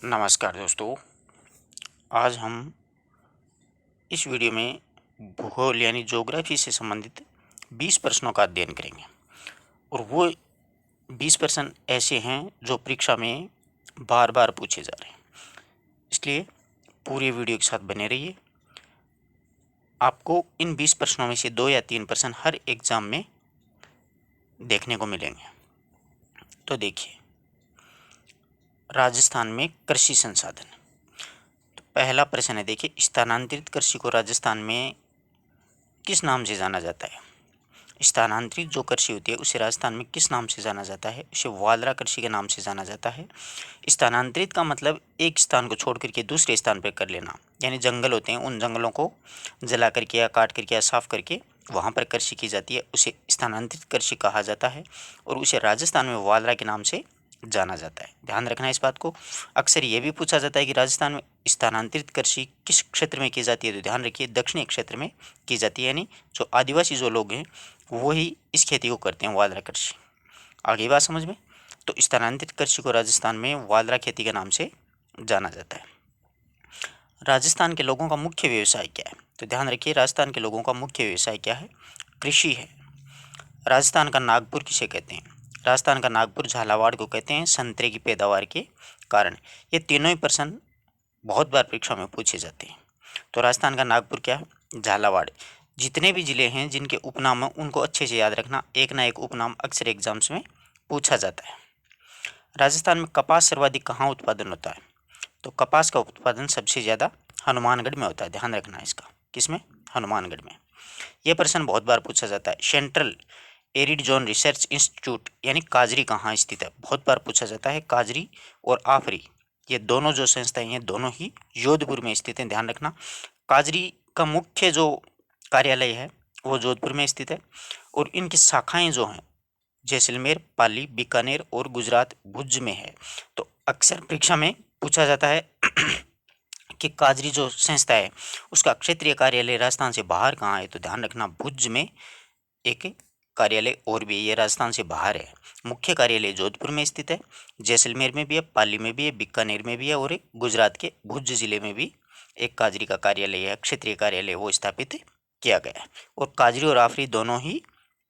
नमस्कार दोस्तों। आज हम इस वीडियो में भूगोल यानी ज्योग्राफी से संबंधित 20 प्रश्नों का अध्ययन करेंगे और वो 20 प्रश्न ऐसे हैं जो परीक्षा में बार बार पूछे जा रहे हैं, इसलिए पूरे वीडियो के साथ बने रहिए। आपको इन 20 प्रश्नों में से 2 या 3 प्रश्न हर एग्ज़ाम में देखने को मिलेंगे। तो देखिए, राजस्थान में कृषि संसाधन। तो पहला प्रश्न है, देखिए, स्थानांतरित कृषि को राजस्थान में किस नाम से जाना जाता है? स्थानांतरित जो कृषि होती है उसे राजस्थान में किस नाम से जाना जाता है? उसे वालरा कृषि के नाम से जाना जाता है। स्थानांतरित का मतलब एक स्थान को छोड़ करके दूसरे स्थान पर कर लेना, यानी जंगल होते हैं, उन जंगलों को जला करके या काट करके या साफ करके वहाँ पर कृषि की जाती है, उसे स्थानांतरित कृषि कहा जाता है और उसे राजस्थान में वालरा के नाम से जाना जाता है। ध्यान रखना इस बात को। अक्सर ये भी पूछा जाता है कि राजस्थान में स्थानांतरित कृषि किस क्षेत्र में की जाती है, तो ध्यान रखिए दक्षिणी क्षेत्र में की जाती है, यानी जो आदिवासी जो लोग हैं वो ही इस खेती को करते हैं, वालरा कृषि। आगे बात समझ में। तो स्थानांतरित कृषि को राजस्थान में वालरा खेती के नाम से जाना जाता है। राजस्थान के लोगों का मुख्य व्यवसाय क्या है? तो ध्यान रखिए, राजस्थान के लोगों का मुख्य व्यवसाय क्या है? कृषि है। राजस्थान का नागपुर किसे कहते हैं? राजस्थान का नागपुर झालावाड़ को कहते हैं, संतरे की पैदावार के कारण। ये तीनों ही प्रश्न बहुत बार परीक्षा में पूछे जाते हैं। तो राजस्थान का नागपुर क्या है? झालावाड़। जितने भी जिले हैं जिनके उपनाम हैं उनको अच्छे से याद रखना, एक ना एक उपनाम अक्सर एग्जाम्स में पूछा जाता है। राजस्थान में कपास सर्वाधिक कहाँ उत्पादन होता है? तो कपास का उत्पादन सबसे ज़्यादा हनुमानगढ़ में होता है। ध्यान रखना इसका। किसमें? हनुमानगढ़ में। यह प्रश्न बहुत बार पूछा जाता है। Central arid zone research institute यानी काजरी कहाँ स्थित है? बहुत बार पूछा जाता है। काजरी और आफरी, ये दोनों जो संस्थाएं हैं दोनों ही जोधपुर में स्थित हैं। ध्यान रखना, काजरी का मुख्य जो कार्यालय है वो जोधपुर में स्थित है और इनकी शाखाएं जो हैं जैसलमेर, पाली, बीकानेर और गुजरात भुज में है। तो अक्सर परीक्षा में पूछा जाता है कि काजरी जो संस्था है उसका क्षेत्रीय कार्यालय राजस्थान से बाहर कहाँ है? तो ध्यान रखना, भुज में एक कार्यालय और भी है, ये राजस्थान से बाहर है। मुख्य कार्यालय जोधपुर में स्थित है, जैसलमेर में भी है, पाली में भी है, बीकानेर में भी है और एक गुजरात के भुज जिले में भी एक काजरी का कार्यालय है, क्षेत्रीय कार्यालय वो स्थापित किया गया है। और काजरी और आफरी दोनों ही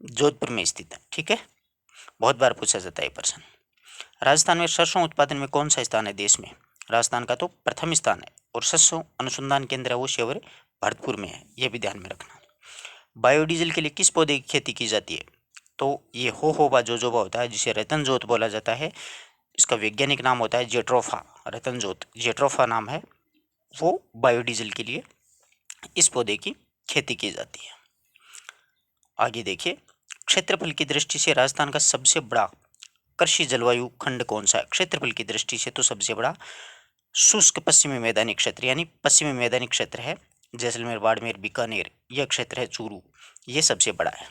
जोधपुर में स्थित है। ठीक है, बहुत बार पूछा जाता है ये प्रश्न। राजस्थान में सरसों उत्पादन में कौन सा स्थान है देश में? राजस्थान का तो प्रथम स्थान है और सरसों अनुसंधान केंद्र है वो शिवर भरतपुर में है, यह भी ध्यान में रखना। बायोडीजल के लिए किस पौधे की खेती की जाती है? तो ये होहोबा जोजोबा होता है, जिसे रतनजोत बोला जाता है। इसका वैज्ञानिक नाम होता है जेट्रोफा, रतनजोत जेट्रोफा नाम है। वो बायोडीजल के लिए इस पौधे की खेती की जाती है। आगे देखिए, क्षेत्रफल की दृष्टि से राजस्थान का सबसे बड़ा कृषि जलवायु खंड कौन सा है? क्षेत्रफल की दृष्टि से तो सबसे बड़ा शुष्क पश्चिमी मैदानी क्षेत्र यानी पश्चिमी मैदानी क्षेत्र है, जैसलमेर, बाड़मेर, बीकानेर, यह क्षेत्र है चूरू, ये सबसे बड़ा है।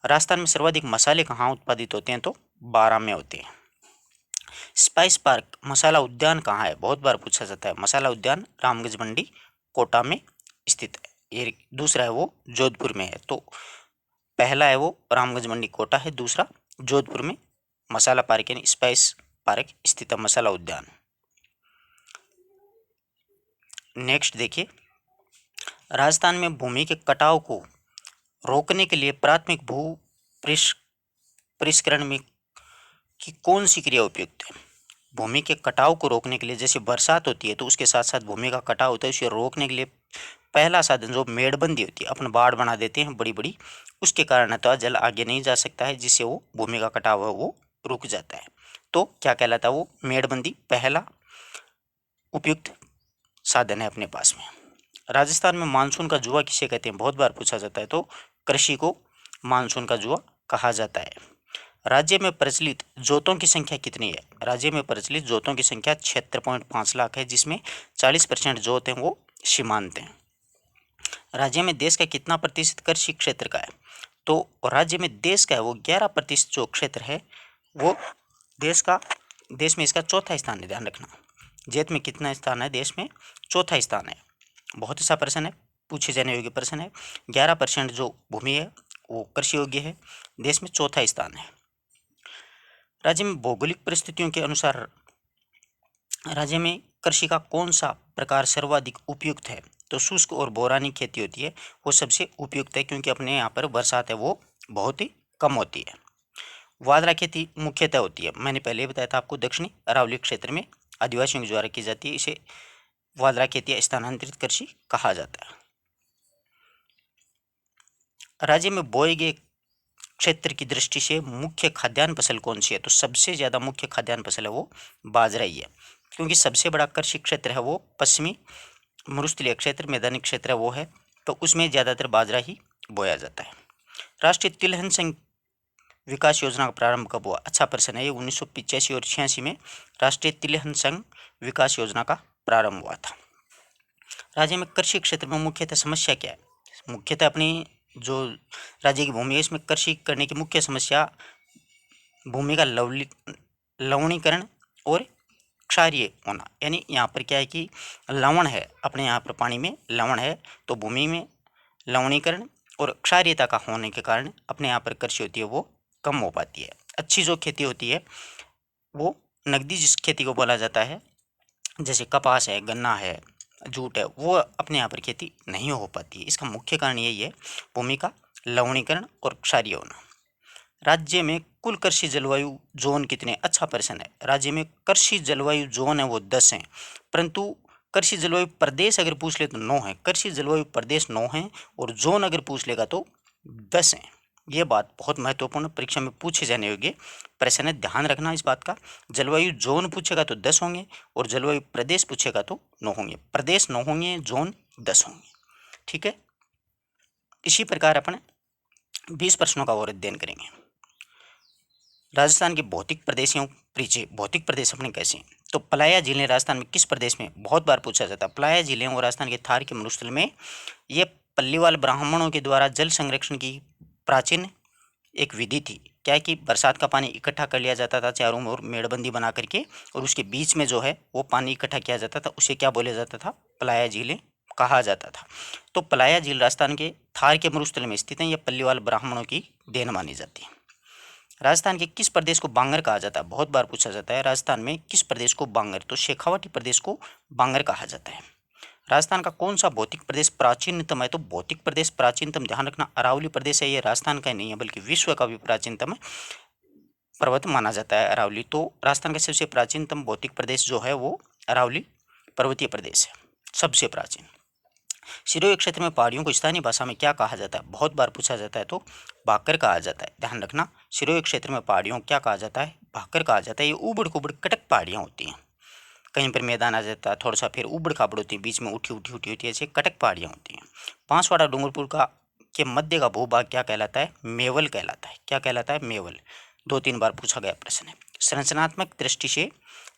राजस्थान में सर्वाधिक मसाले कहाँ उत्पादित होते हैं? तो बारां में होते हैं। स्पाइस पार्क मसाला उद्यान कहाँ है? बहुत बार पूछा जाता है। मसाला उद्यान रामगंज मंडी कोटा में स्थित है। ये दूसरा है वो जोधपुर में है। तो पहला है वो रामगंज मंडी कोटा है, दूसरा जोधपुर में मसाला पार्क यानी स्पाइस पार्क स्थित है, मसाला उद्यान। नेक्स्ट देखिए, राजस्थान में भूमि के कटाव को रोकने के लिए प्राथमिक भू परिष्करण में की कौन सी क्रिया उपयुक्त है? भूमि के कटाव को रोकने के लिए, जैसे बरसात होती है तो उसके साथ साथ भूमि का कटाव होता है, उसे रोकने के लिए पहला साधन जो मेड़बंदी होती है, अपन बाढ़ बना देते हैं बड़ी बड़ी, उसके कारण तो जल आगे नहीं जा सकता है, जिससे वो भूमि का कटाव है वो रुक जाता है। तो क्या कहलाता है? वो मेड़बंदी पहला उपयुक्त साधन है अपने पास में। राजस्थान में मानसून का जुआ किसे कहते हैं? बहुत बार पूछा जाता है। तो कृषि को मानसून का जुआ कहा जाता है। राज्य में प्रचलित जोतों की संख्या कितनी है? राज्य में प्रचलित जोतों की संख्या 76.5 लाख है, जिसमें 40% जोत हैं वो सीमांत हैं। राज्य में देश का कितना प्रतिशत कृषि क्षेत्र का है? तो राज्य में देश का है वो 11% जो क्षेत्र है वो देश में इसका चौथा स्थान है। ध्यान रखना, जेत में कितना स्थान है? देश में चौथा स्थान है। बहुत अच्छा प्रश्न है, पूछे जाने योग्य प्रश्न है। 11% जो भूमि है वो कृषि योग्य है, देश में चौथा स्थान है। राज्य में भौगोलिक परिस्थितियों के अनुसार राज्य में कृषि का कौन सा प्रकार सर्वाधिक उपयुक्त है? तो शुष्क और बोरानी खेती होती है वो सबसे उपयुक्त है, क्योंकि अपने यहाँ पर बरसात है वो बहुत ही कम होती है। वादरा खेती मुख्यतः होती है, मैंने पहले ही बताया था आपको, दक्षिणी अरावली क्षेत्र में आदिवासियों के द्वारा की जाती है। इसे वादरा खेती या स्थानांतरित कृषि कहा जाता है। राज्य में बोए गए क्षेत्र की दृष्टि से मुख्य खाद्यान्न फसल कौन सी है? तो सबसे ज़्यादा मुख्य खाद्यान्न फसल है वो बाजरा ही है, क्योंकि सबसे बड़ा कृषि क्षेत्र है वो पश्चिमी मरुस्थलीय क्षेत्र, मैदानी क्षेत्र है वो है, तो उसमें ज़्यादातर बाजरा ही बोया जाता है। राष्ट्रीय तिलहन संघ विकास योजना का प्रारंभ कब हुआ? अच्छा प्रश्न है ये। 1985 और 86 में राष्ट्रीय तिलहन संघ विकास योजना का प्रारंभ हुआ था। राज्य में कृषि क्षेत्र में मुख्यतः समस्या क्या है? मुख्यतः अपनी जो राज्य की भूमि है इसमें कृषि करने की मुख्य समस्या भूमि का लवणीकरण और क्षारीय होना, यानी यहाँ पर क्या है कि लवण है, अपने यहाँ पर पानी में लवण है, तो भूमि में लवणीकरण और क्षारीयता का होने के कारण अपने यहाँ पर कृषि होती है वो कम हो पाती है। अच्छी जो खेती होती है वो नकदी जिस खेती को बोला जाता है, जैसे कपास है, गन्ना है, जूट है, वो अपने यहाँ पर खेती नहीं हो पाती है। इसका मुख्य कारण यही है, भूमि का लवणीकरण और क्षारीय होना। राज्य में कुल कृषि जलवायु जोन कितने? अच्छा प्रश्न है। राज्य में कृषि जलवायु जोन है वो 10 हैं, परंतु कृषि जलवायु प्रदेश अगर पूछ ले तो 9 है। कृषि जलवायु प्रदेश 9 हैं और जोन अगर पूछ लेगा तो 10 हैं। ये बात बहुत महत्वपूर्ण परीक्षा में पूछे जाने योग्य प्रश्न है, ध्यान रखना इस बात का। जलवायु जोन पूछेगा तो 10 होंगे और जलवायु प्रदेश पूछेगा तो 9 होंगे। प्रदेश 9 होंगे, जोन 10 होंगे। ठीक है, इसी प्रकार अपन 20 प्रश्नों का और अध्ययन करेंगे। राजस्थान के भौतिक प्रदेशों परिचय। भौतिक प्रदेश अपने कैसे हैं? तो पलाया झीलें राजस्थान में किस प्रदेश में? बहुत बार पूछा जाता है। पलाया झीलें वो राजस्थान के थार के मरुस्थल में, ये पल्लीवाल ब्राह्मणों के द्वारा जल संरक्षण की प्राचीन एक विधि थी। क्या है कि बरसात का पानी इकट्ठा कर लिया जाता था चारों ओर मेड़बंदी बना करके, और उसके बीच में जो है वो पानी इकट्ठा किया जाता था, उसे क्या बोला जाता था? पलाया झीलें कहा जाता था। तो पलाया झील राजस्थान के थार के मरुस्थल में स्थित है। यह पल्लीवाल ब्राह्मणों की देन मानी जाती है। राजस्थान के किस प्रदेश को बांगर कहा जाता है? बहुत बार पूछा जाता है, राजस्थान में किस प्रदेश को बांगर? तो शेखावाटी प्रदेश को बांगर कहा जाता है। राजस्थान का कौन सा भौतिक प्रदेश प्राचीनतम है? तो भौतिक प्रदेश प्राचीनतम, ध्यान रखना, अरावली प्रदेश है, ये राजस्थान का ही नहीं है बल्कि विश्व का भी प्राचीनतम पर्वत माना जाता है अरावली। तो राजस्थान का सबसे प्राचीनतम भौतिक प्रदेश जो है वो अरावली पर्वतीय प्रदेश है, सबसे प्राचीन। सिरोही क्षेत्र में पहाड़ियों को स्थानीय भाषा में क्या कहा जाता है? बहुत बार पूछा जाता है, तो भाकर कहा जाता है। ध्यान रखना, सिरोही क्षेत्र में पहाड़ियों को क्या कहा जाता है? भाकर कहा जाता है। ये उबड़ खुबड़ कटक पहाड़ियाँ होती हैं, कहीं पर मैदान आ जाता है थोड़ा सा, फिर उबड़ खाबड़ होती है, बीच में उठी उठी उठी उठी ऐसे कटक पहाड़ियाँ होती हैं। बांसवाड़ा डूंगरपुर का के मध्य का भूभाग क्या कहलाता है? मेवल कहलाता है। क्या कहलाता है? मेवल। 2-3 बार पूछा गया प्रश्न है। संरचनात्मक दृष्टि से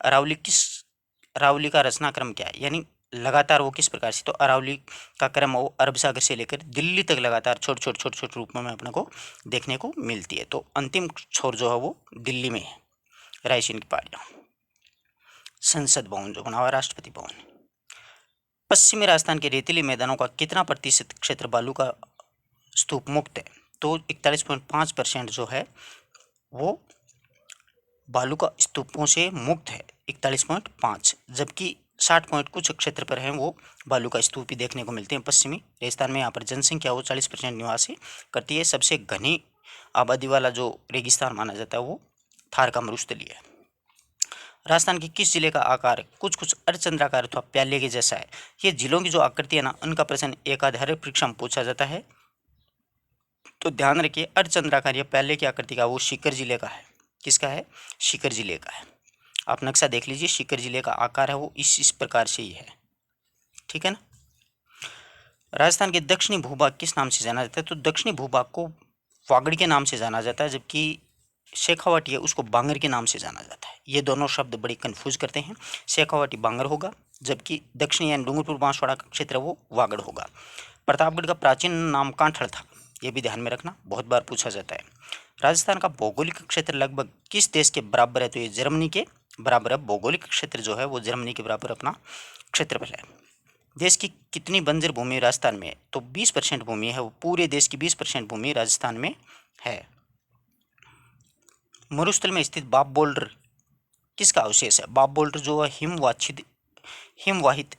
अरावली का रचनाक्रम क्या है? यानी लगातार वो किस प्रकार से? तो अरावली का क्रम वो अरब सागर से लेकर दिल्ली तक लगातार छोटे छोटे छोटे छोटे रूपों में अपने को देखने को मिलती है। तो अंतिम छोर जो है वो दिल्ली में है, रायसीन की पहाड़ियाँ। संसद भवन जो बना हुआ राष्ट्रपति भवन। पश्चिमी राजस्थान के रेतीली मैदानों का कितना प्रतिशत क्षेत्र बालू का स्तूप मुक्त है? तो 41.5% जो है वो बालू का स्तूपों से मुक्त है, 41.5, जबकि 60 पॉइंट कुछ क्षेत्र पर हैं वो बालू का स्तूप ही देखने को मिलते हैं पश्चिमी राजस्थान में। यहाँ पर जनसंख्या वो 40% निवास करती है। सबसे घनी आबादी वाला जो रेगिस्तान माना जाता है वो थार का मरुस्थलीय है। राजस्थान के किस जिले का आकार कुछ कुछ अर्धचंद्राकार अथवा प्याले के जैसा है? ये जिलों की जो आकृति है ना, उनका प्रश्न एकाधारे परीक्षा में पूछा जाता है, तो ध्यान रखिए अर्धचंद्राकार या प्याले की आकृति का वो सीकर जिले का है। किसका है? सीकर जिले का है। आप नक्शा देख लीजिए, सीकर जिले का आकार है वो इस प्रकार से ही है। ठीक है ना। राजस्थान के दक्षिणी भूभाग किस नाम से जाना जाता है? तो दक्षिणी भूभाग को वागड़ के नाम से जाना जाता है, जबकि शेखावाटी है उसको बांगर के नाम से जाना जाता है। ये दोनों शब्द बड़ी कंफ्यूज करते हैं। शेखावाटी बांगर होगा, जबकि दक्षिणी यानी डूंगरपुर बांसवाड़ा का क्षेत्र वो वागड़ होगा। प्रतापगढ़ का प्राचीन नाम कांठड़ था, ये भी ध्यान में रखना, बहुत बार पूछा जाता है। राजस्थान का भौगोलिक क्षेत्र लगभग किस देश के बराबर है? तो ये जर्मनी के बराबर है। भौगोलिक क्षेत्र जो है वो जर्मनी के बराबर अपना क्षेत्रफल है। देश की कितनी बंजर भूमि राजस्थान में? तो 20% भूमि है वो, पूरे देश की 20% भूमि राजस्थान में है। मरुस्थल में स्थित बाप बोल्डर किसका अवशेष है? बाप बोल्टर जो है हिमवाहित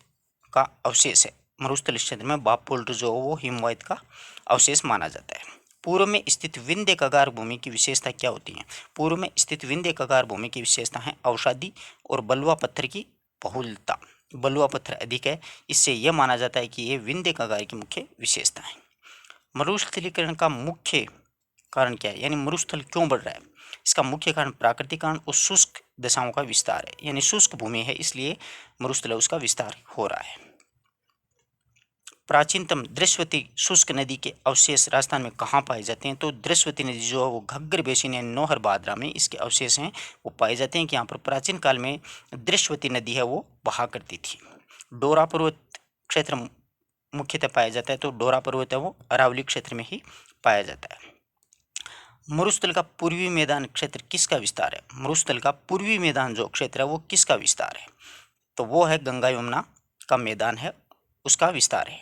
का अवशेष है। मरुस्थल क्षेत्र में बाप बोल्टर जो है वो हिमवाहित का अवशेष माना जाता है। पूर्व में स्थित विंध्य कगार भूमि की विशेषता क्या होती है? पूर्व में स्थित विंध्य कगार भूमि की विशेषता है अवसादी और बलुआ पत्थर की बहुलता। बलुआ पत्थर अधिक है, इससे यह माना जाता है कि ये विंध्य कगार की मुख्य विशेषता है। मरुस्थलीकरण का मुख्य कारण क्या है, यानी मरुस्थल क्यों बढ़ रहा है? इसका मुख्य कारण प्राकृतिक कारण और शुष्क दशाओं का विस्तार है, यानी शुष्क भूमि है इसलिए मरुस्थल उसका विस्तार हो रहा है। प्राचीनतम दृश्यवती शुष्क नदी के अवशेष राजस्थान में कहाँ पाए जाते हैं? तो दृश्यवती नदी जो है वो घग्गर बेसिन यानी नौहर बादरा में इसके अवशेष हैं वो पाए जाते हैं कि यहाँ पर प्राचीन काल में दृश्यवती नदी है वो बहा करती थी। डोरा पर्वत क्षेत्र मुख्यतः पाया जाता है, तो डोरा पर्वत है वो अरावली क्षेत्र में ही पाया जाता है। मरुस्थल का पूर्वी मैदान क्षेत्र किसका विस्तार है? मरुस्थल का पूर्वी मैदान जो क्षेत्र है वो किसका विस्तार है? तो वो है गंगा यमुना का मैदान है, उसका विस्तार है।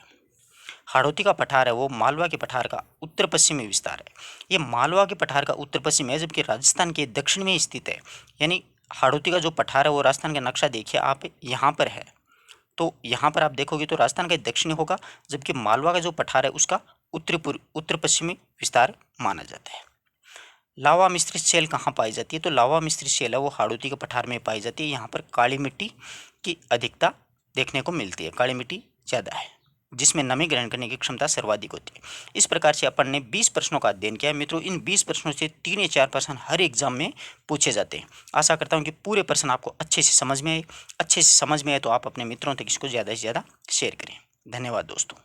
हाड़ौती का पठार है वो मालवा के पठार का उत्तर पश्चिमी विस्तार है। ये मालवा के पठार का उत्तर पश्चिम है, जबकि राजस्थान के दक्षिण में स्थित है। यानी हाड़ौती का जो पठार है वो राजस्थान का नक्शा देखिए आप यहाँ पर है, तो यहाँ पर आप देखोगे तो राजस्थान का दक्षिणी होगा, जबकि मालवा का जो पठार है उसका उत्तर पश्चिमी विस्तार माना जाता है। लावा मिश्रित शैल कहाँ पाई जाती है? तो लावा मिश्रित शैल है वो हाड़ौती के पठार में पाई जाती है। यहाँ पर काली मिट्टी की अधिकता देखने को मिलती है, काली मिट्टी ज़्यादा है जिसमें नमी ग्रहण करने की क्षमता सर्वाधिक होती है। इस प्रकार से अपन ने 20 प्रश्नों का अध्ययन किया। मित्रों, इन 20 प्रश्नों से 3 या 4 प्रश्न हर एग्जाम में पूछे जाते हैं। आशा करता हूँ कि पूरे प्रश्न आपको अच्छे से समझ में आए। तो आप अपने मित्रों तक इसको ज़्यादा से ज़्यादा शेयर करें। धन्यवाद दोस्तों।